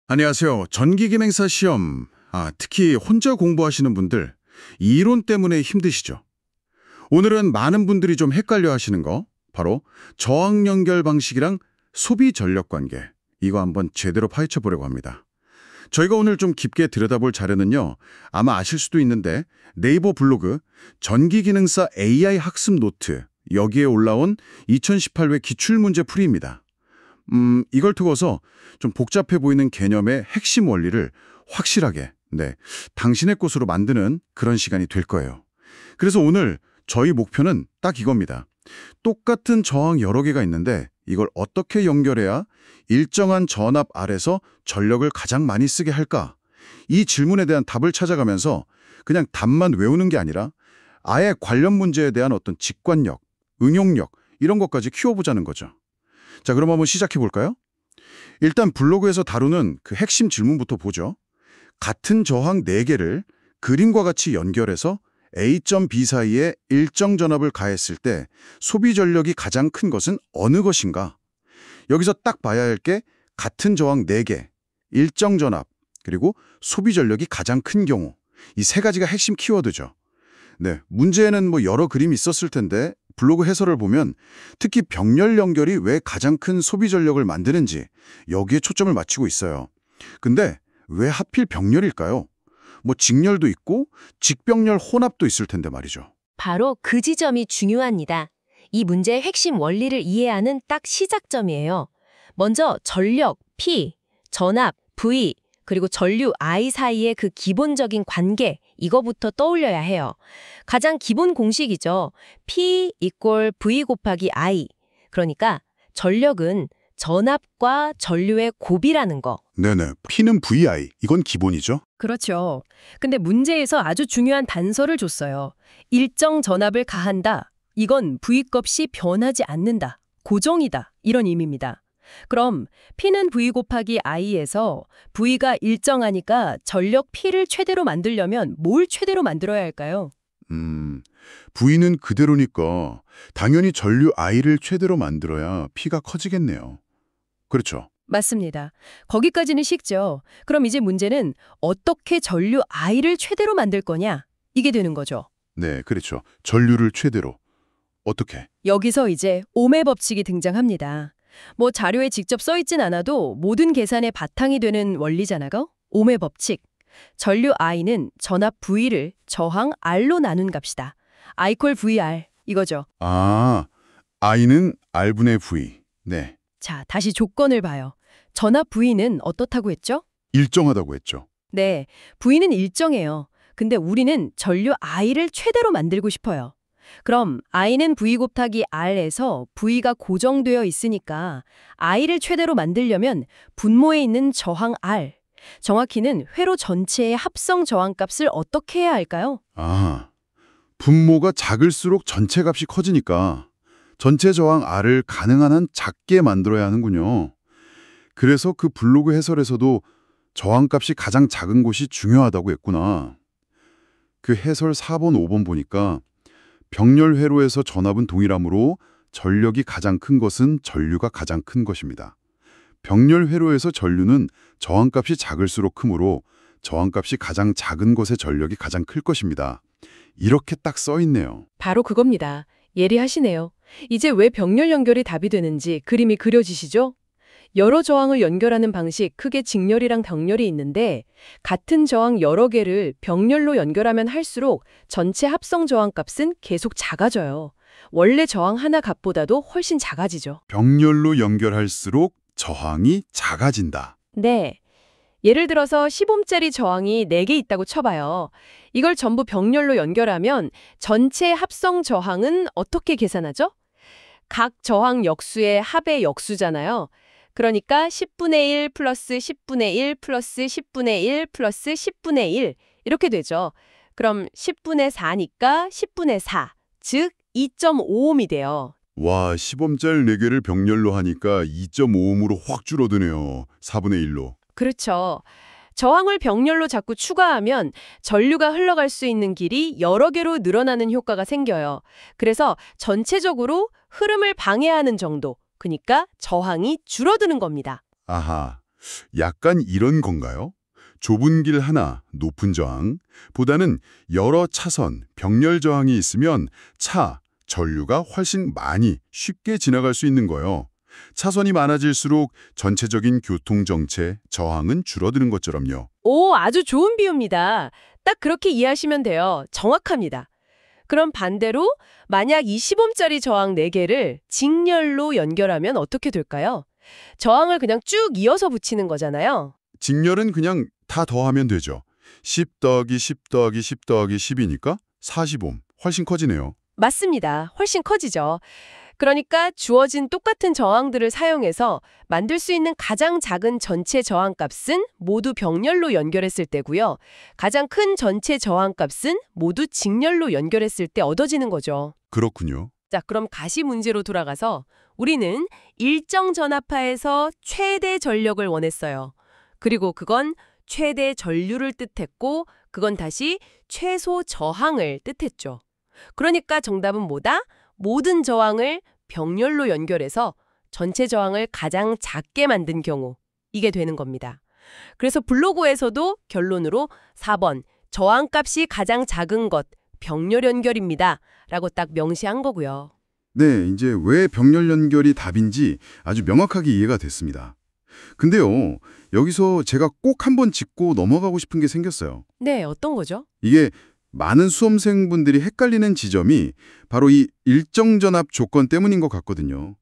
안녕하세요. 전기기능사 시험, 특히 혼자 공부하시는 분들, 이론 때문에 힘드시죠? 오늘은 많은 분들이 좀 헷갈려 하시는 거, 바로 저항 연결 방식이랑 소비 전력 관계, 이거 한번 제대로 파헤쳐 보려고 합니다. 저희가 오늘 좀 깊게 들여다볼 자료는요, 아마 아실 수도 있는데 네이버 블로그 전기기능사 AI 학습 노트, 여기에 올라온 2018회 기출문제 풀이입니다. 이걸 두고서 좀 복잡해 보이는 개념의 핵심 원리를 확실하게, 당신의 것으로 만드는 그런 시간이 될 거예요. 그래서 오늘 저희 목표는 딱 이겁니다. 똑같은 저항 여러 개가 있는데 이걸 어떻게 연결해야 일정한 전압 아래서 전력을 가장 많이 쓰게 할까? 이 질문에 대한 답을 찾아가면서 그냥 답만 외우는 게 아니라 아예 관련 문제에 대한 어떤 직관력, 응용력 이런 것까지 키워보자는 거죠. 자, 그럼 한번 시작해 볼까요? 일단 블로그에서 다루는 그 핵심 질문부터 보죠. 같은 저항 4개를 그림과 같이 연결해서 A점 B 사이에 일정 전압을 가했을 때 소비 전력이 가장 큰 것은 어느 것인가? 여기서 딱 봐야 할 게 같은 저항 4개, 일정 전압, 그리고 소비 전력이 가장 큰 경우. 이 세 가지가 핵심 키워드죠. 문제에는 여러 그림이 있었을 텐데 블로그 해설을 보면 특히 병렬 연결이 왜 가장 큰 소비 전력을 만드는지 여기에 초점을 맞추고 있어요. 근데 왜 하필 병렬일까요? 직렬도 있고 직병렬 혼합도 있을 텐데 말이죠. 바로 그 지점이 중요합니다. 이 문제의 핵심 원리를 이해하는 딱 시작점이에요. 먼저 전력, P, 전압, V, 그리고 전류 I 사이의 그 기본적인 관계, 이거부터 떠올려야 해요. 가장 기본 공식이죠. P = V 곱하기 I. 그러니까 전력은 전압과 전류의 곱이라는 거. 네네. P는 VI. 이건 기본이죠. 그렇죠. 근데 문제에서 아주 중요한 단서를 줬어요. 일정 전압을 가한다. 이건 V값이 변하지 않는다. 고정이다. 이런 의미입니다. 그럼 P는 V 곱하기 I에서 V가 일정하니까 전력 P를 최대로 만들려면 뭘 최대로 만들어야 할까요? V는 그대로니까 당연히 전류 I를 최대로 만들어야 P가 커지겠네요. 그렇죠. 맞습니다. 거기까지는 쉽죠. 그럼 이제 문제는 어떻게 전류 I를 최대로 만들 거냐? 이게 되는 거죠. 네, 그렇죠. 전류를 최대로. 어떻게? 여기서 이제 오매 법칙이 등장합니다. 자료에 직접 써있진 않아도 모든 계산의 바탕이 되는 원리잖아요. 오매 법칙. 전류 I는 전압 V를 저항 R로 나눈 값이다. I = VR 이거죠. I는 R분의 V. 네. 자, 다시 조건을 봐요. 전압 V는 어떻다고 했죠? 일정하다고 했죠. 네, V는 일정해요. 근데 우리는 전류 I를 최대로 만들고 싶어요. 그럼 I는 V 곱하기 R에서 V가 고정되어 있으니까 I를 최대로 만들려면 분모에 있는 저항 R, 정확히는 회로 전체의 합성 저항값을 어떻게 해야 할까요? 분모가 작을수록 전체 값이 커지니까 전체 저항 R을 가능한 한 작게 만들어야 하는군요. 그래서 그 블로그 해설에서도 저항값이 가장 작은 곳이 중요하다고 했구나. 그 해설 4번, 5번 보니까 병렬 회로에서 전압은 동일하므로 전력이 가장 큰 것은 전류가 가장 큰 것입니다. 병렬 회로에서 전류는 저항값이 작을수록 크므로 저항값이 가장 작은 것의 전력이 가장 클 것입니다. 이렇게 딱 써 있네요. 바로 그겁니다. 예리하시네요. 이제 왜 병렬 연결이 답이 되는지 그림이 그려지시죠? 여러 저항을 연결하는 방식, 크게 직렬이랑 병렬이 있는데 같은 저항 여러 개를 병렬로 연결하면 할수록 전체 합성 저항값은 계속 작아져요. 원래 저항 하나 값보다도 훨씬 작아지죠. 병렬로 연결할수록 저항이 작아진다. 네. 예를 들어서 10옴짜리 저항이 4개 있다고 쳐봐요. 이걸 전부 병렬로 연결하면 전체 합성 저항은 어떻게 계산하죠? 각 저항 역수의 합의 역수잖아요. 그러니까 10분의 1 플러스 10분의 1 플러스 10분의 1 플러스 10분의 1 이렇게 되죠. 그럼 10분의 4니까 10분의 4, 즉 2.5옴이 돼요. 와, 10옴짜리 4개를 병렬로 하니까 2.5옴으로 확 줄어드네요. 4분의 1로. 그렇죠. 저항을 병렬로 자꾸 추가하면 전류가 흘러갈 수 있는 길이 여러 개로 늘어나는 효과가 생겨요. 그래서 전체적으로 흐름을 방해하는 정도, 그러니까 저항이 줄어드는 겁니다. 아하, 약간 이런 건가요? 좁은 길 하나, 높은 저항 보다는 여러 차선, 병렬 저항이 있으면 차, 전류가 훨씬 많이 쉽게 지나갈 수 있는 거예요. 차선이 많아질수록 전체적인 교통 정체, 저항은 줄어드는 것처럼요. 오, 아주 좋은 비유입니다. 딱 그렇게 이해하시면 돼요. 정확합니다. 그럼 반대로 만약 이 시범짜리 저항 4개를 직렬로 연결하면 어떻게 될까요? 저항을 그냥 쭉 이어서 붙이는 거잖아요. 직렬은 그냥 다 더하면 되죠. 10 더하기 10 더하기 10 더하기 10이니까 40옴. 훨씬 커지네요. 맞습니다. 훨씬 커지죠. 그러니까 주어진 똑같은 저항들을 사용해서 만들 수 있는 가장 작은 전체 저항값은 모두 병렬로 연결했을 때고요. 가장 큰 전체 저항값은 모두 직렬로 연결했을 때 얻어지는 거죠. 그렇군요. 자, 그럼 가시 문제로 돌아가서 우리는 일정 전압하에서 최대 전력을 원했어요. 그리고 그건 최대 전류를 뜻했고 그건 다시 최소 저항을 뜻했죠. 그러니까 정답은 뭐다? 모든 저항을 병렬로 연결해서 전체 저항을 가장 작게 만든 경우 이게 되는 겁니다. 그래서 블로그에서도 결론으로 4번 저항값이 가장 작은 것 병렬 연결입니다. 라고 딱 명시한 거고요. 네, 이제 왜 병렬 연결이 답인지 아주 명확하게 이해가 됐습니다. 근데요, 여기서 제가 꼭 한번 짚고 넘어가고 싶은 게 생겼어요. 네, 어떤 거죠? 이게 많은 수험생분들이 헷갈리는 지점이 바로 이 일정 전압 조건 때문인 것 같거든요.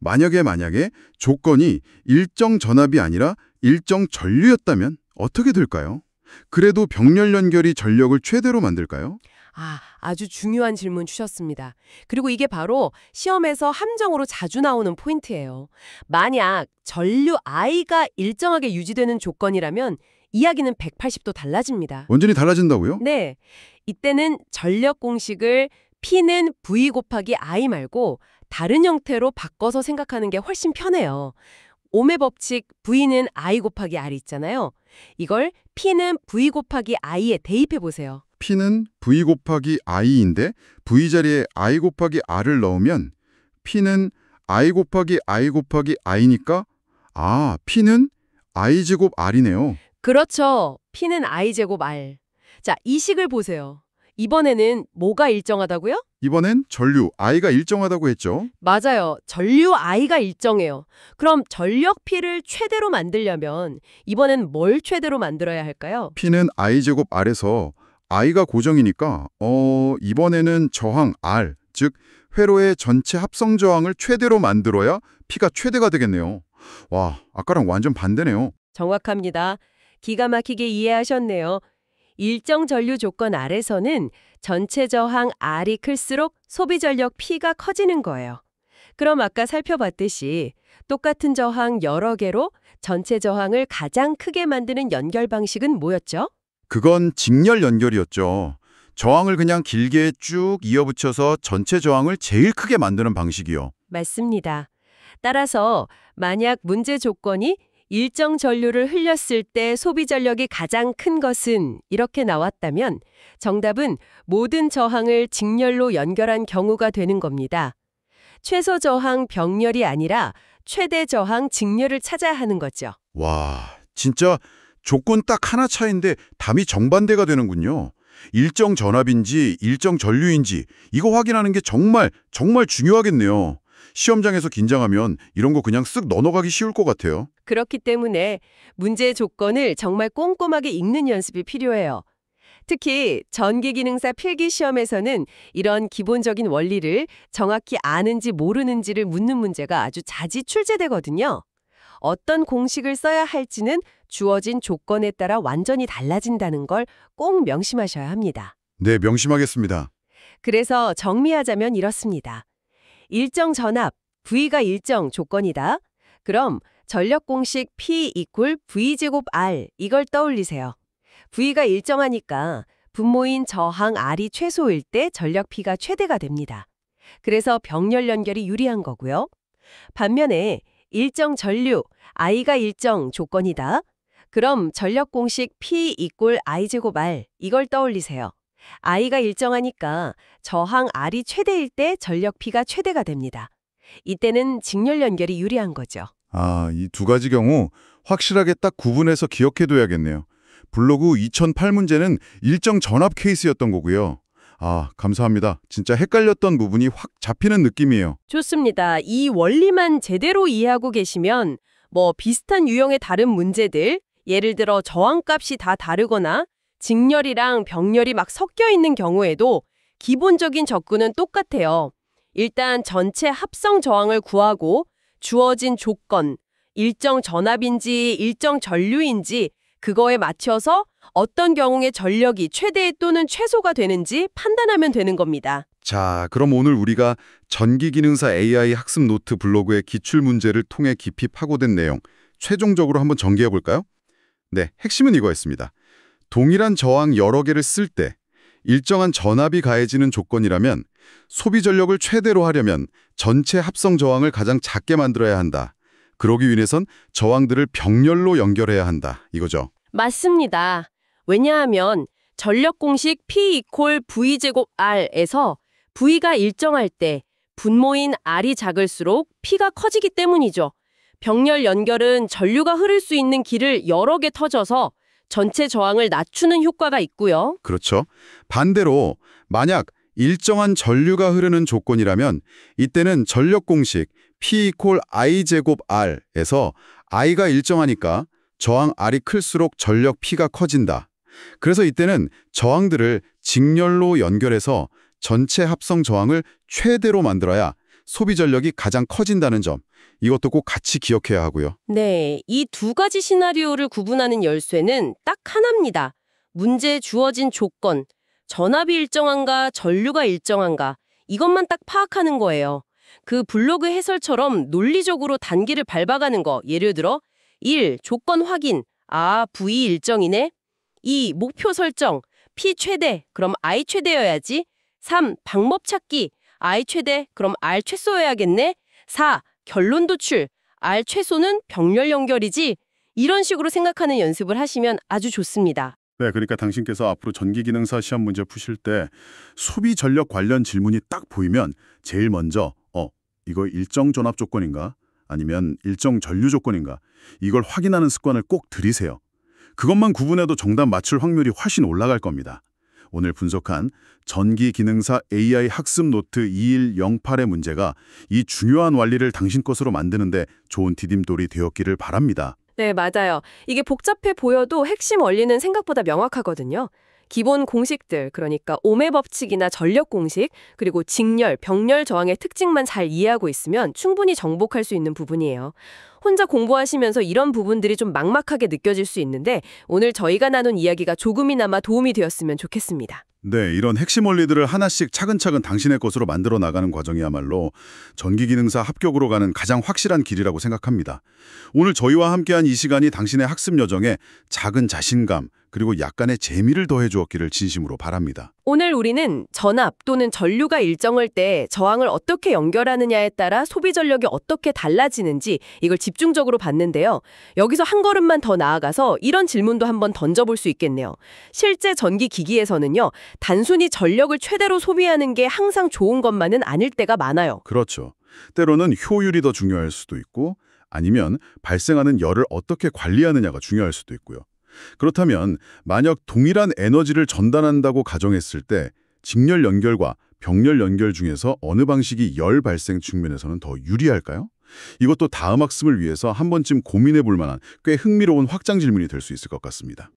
만약에 조건이 일정 전압이 아니라 일정 전류였다면 어떻게 될까요? 그래도 병렬 연결이 전력을 최대로 만들까요? 아주 중요한 질문 주셨습니다. 그리고 이게 바로 시험에서 함정으로 자주 나오는 포인트예요. 만약 전류 I가 일정하게 유지되는 조건이라면 이야기는 180도 달라집니다. 완전히 달라진다고요? 네, 이때는 전력 공식을 P는 V 곱하기 I 말고 다른 형태로 바꿔서 생각하는 게 훨씬 편해요. 옴의 법칙 V는 I 곱하기 R 있잖아요. 이걸 P는 V 곱하기 I에 대입해 보세요. P는 V 곱하기 I인데 V 자리에 I 곱하기 R을 넣으면 P는 I 곱하기 I 곱하기 I니까 P는 I 제곱 R이네요. 그렇죠. P는 I제곱 R. 자, 이 식을 보세요. 이번에는 뭐가 일정하다고요? 이번엔 전류 I가 일정하다고 했죠. 맞아요. 전류 I가 일정해요. 그럼 전력 P를 최대로 만들려면 이번엔 뭘 최대로 만들어야 할까요? P는 I 제곱 R에서 I가 고정이니까 이번에는 저항 R, 즉 회로의 전체 합성 저항을 최대로 만들어야 P가 최대가 되겠네요. 와, 아까랑 완전 반대네요. 정확합니다. 기가 막히게 이해하셨네요. 일정 전류 조건 아래서는 전체 저항 R이 클수록 소비 전력 P가 커지는 거예요. 그럼 아까 살펴봤듯이 똑같은 저항 여러 개로 전체 저항을 가장 크게 만드는 연결 방식은 뭐였죠? 그건 직렬 연결이었죠. 저항을 그냥 길게 쭉 이어붙여서 전체 저항을 제일 크게 만드는 방식이요. 맞습니다. 따라서 만약 문제 조건이 일정 전류를 흘렸을 때 소비 전력이 가장 큰 것은 이렇게 나왔다면 정답은 모든 저항을 직렬로 연결한 경우가 되는 겁니다. 최소 저항 병렬이 아니라 최대 저항 직렬을 찾아야 하는 거죠. 와, 진짜 조건 딱 하나 차이인데 답이 정반대가 되는군요. 일정 전압인지 일정 전류인지 이거 확인하는 게 정말 중요하겠네요. 시험장에서 긴장하면 이런 거 그냥 쓱 넘어가기 쉬울 것 같아요. 그렇기 때문에 문제 조건을 정말 꼼꼼하게 읽는 연습이 필요해요. 특히 전기기능사 필기시험에서는 이런 기본적인 원리를 정확히 아는지 모르는지를 묻는 문제가 아주 자주 출제되거든요. 어떤 공식을 써야 할지는 주어진 조건에 따라 완전히 달라진다는 걸 꼭 명심하셔야 합니다. 네, 명심하겠습니다. 그래서 정리하자면 이렇습니다. 일정 전압, V가 일정 조건이다. 그럼 전력 공식 P 이퀄 V제곱 R 이걸 떠올리세요. V가 일정하니까 분모인 저항 R이 최소일 때 전력 P가 최대가 됩니다. 그래서 병렬 연결이 유리한 거고요. 반면에 일정 전류, I가 일정 조건이다. 그럼 전력 공식 P 이퀄 I제곱 R 이걸 떠올리세요. I가 일정하니까 저항 R이 최대일 때 전력 P가 최대가 됩니다. 이때는 직렬 연결이 유리한 거죠. 이 두 가지 경우 확실하게 딱 구분해서 기억해둬야겠네요. 블로그 2008문제는 일정 전압 케이스였던 거고요. 아, 감사합니다. 진짜 헷갈렸던 부분이 확 잡히는 느낌이에요. 좋습니다. 이 원리만 제대로 이해하고 계시면 비슷한 유형의 다른 문제들, 예를 들어 저항값이 다 다르거나 직렬이랑 병렬이 막 섞여 있는 경우에도 기본적인 접근은 똑같아요. 일단 전체 합성 저항을 구하고 주어진 조건, 일정 전압인지 일정 전류인지 그거에 맞춰서 어떤 경우에 전력이 최대 또는 최소가 되는지 판단하면 되는 겁니다. 자, 그럼 오늘 우리가 전기기능사 AI 학습 노트 블로그의 기출문제를 통해 깊이 파고든 내용, 최종적으로 한번 정리해 볼까요? 네, 핵심은 이거였습니다. 동일한 저항 여러 개를 쓸 때 일정한 전압이 가해지는 조건이라면 소비 전력을 최대로 하려면 전체 합성 저항을 가장 작게 만들어야 한다. 그러기 위해선 저항들을 병렬로 연결해야 한다. 이거죠. 맞습니다. 왜냐하면 전력 공식 P = V 제곱 R에서 V가 일정할 때 분모인 R이 작을수록 P가 커지기 때문이죠. 병렬 연결은 전류가 흐를 수 있는 길을 여러 개 터져서 전체 저항을 낮추는 효과가 있고요. 그렇죠. 반대로 만약 일정한 전류가 흐르는 조건이라면 이때는 전력 공식 P = I 제곱 R에서 I가 일정하니까 저항 R이 클수록 전력 P가 커진다. 그래서 이때는 저항들을 직렬로 연결해서 전체 합성 저항을 최대로 만들어야 소비 전력이 가장 커진다는 점, 이것도 꼭 같이 기억해야 하고요. 네, 이 두 가지 시나리오를 구분하는 열쇠는 딱 하나입니다. 문제에 주어진 조건, 전압이 일정한가, 전류가 일정한가, 이것만 딱 파악하는 거예요. 그 블로그 해설처럼 논리적으로 단계를 밟아가는 거, 예를 들어 1. 조건 확인, V 일정이네. 2. 목표 설정, P 최대, 그럼 I 최대여야지. 3. 방법 찾기, I 최대, 그럼 R 최소여야겠네. 4. 결론 도출, R 최소는 병렬 연결이지. 이런 식으로 생각하는 연습을 하시면 아주 좋습니다. 네, 그러니까 당신께서 앞으로 전기기능사 시험 문제 푸실 때 소비 전력 관련 질문이 딱 보이면 제일 먼저 이거 일정 전압 조건인가? 아니면 일정 전류 조건인가? 이걸 확인하는 습관을 꼭 들이세요. 그것만 구분해도 정답 맞출 확률이 훨씬 올라갈 겁니다. 오늘 분석한 전기기능사 AI 학습 노트 2108의 문제가 이 중요한 원리를 당신 것으로 만드는데 좋은 디딤돌이 되었기를 바랍니다. 네, 맞아요. 이게 복잡해 보여도 핵심 원리는 생각보다 명확하거든요. 기본 공식들, 그러니까 오매 법칙이나 전력 공식, 그리고 직렬, 병렬 저항의 특징만 잘 이해하고 있으면 충분히 정복할 수 있는 부분이에요. 혼자 공부하시면서 이런 부분들이 좀 막막하게 느껴질 수 있는데 오늘 저희가 나눈 이야기가 조금이나마 도움이 되었으면 좋겠습니다. 네, 이런 핵심 원리들을 하나씩 차근차근 당신의 것으로 만들어 나가는 과정이야말로 전기기능사 합격으로 가는 가장 확실한 길이라고 생각합니다. 오늘 저희와 함께한 이 시간이 당신의 학습 여정에 작은 자신감 그리고 약간의 재미를 더해 주었기를 진심으로 바랍니다. 오늘 우리는 전압 또는 전류가 일정할 때 저항을 어떻게 연결하느냐에 따라 소비 전력이 어떻게 달라지는지 이걸 집중적으로 봤는데요. 여기서 한 걸음만 더 나아가서 이런 질문도 한번 던져볼 수 있겠네요. 실제 전기 기기에서는요, 단순히 전력을 최대로 소비하는 게 항상 좋은 것만은 아닐 때가 많아요. 그렇죠. 때로는 효율이 더 중요할 수도 있고 아니면 발생하는 열을 어떻게 관리하느냐가 중요할 수도 있고요. 그렇다면 만약 동일한 에너지를 전달한다고 가정했을 때 직렬 연결과 병렬 연결 중에서 어느 방식이 열 발생 측면에서는 더 유리할까요? 이것도 다음 학습을 위해서 한 번쯤 고민해 볼 만한 꽤 흥미로운 확장 질문이 될 수 있을 것 같습니다.